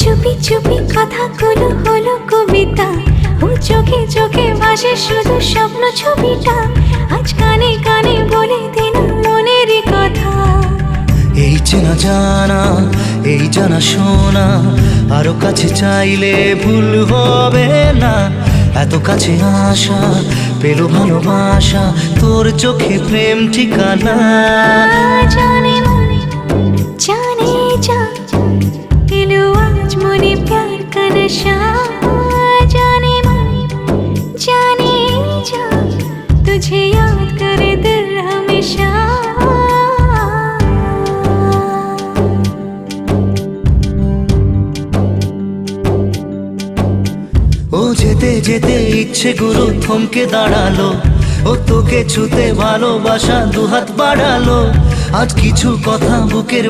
চুপি চুপি কথাগুলো হলো কবিতা, ও চোখে চোখে ভাসে শুধু স্বপ্ন ছবিটা, আজ কানে কানে বলে দিন মনের কথা। এই চেনা জানা, এই জানা শোনা, আরো কাছে চাইলে ভুল হবে না। এত কাছে আসা পেল ভালোবাসা, তোর চোখে প্রেম ঠিকানা। জানে মনে জানে যা, এলো আজ মনে প্যার কা নশা। জানে মনে জানে যা, तुझे याद करे दिल हमेशा। ও যেতে যেতে ইচ্ছে গুরু থমকে দাঁড়ালো, ও তোকে ছুতে ভালোবাসা দুহাত বাড়ালো। আজ কিছু কথা বুকের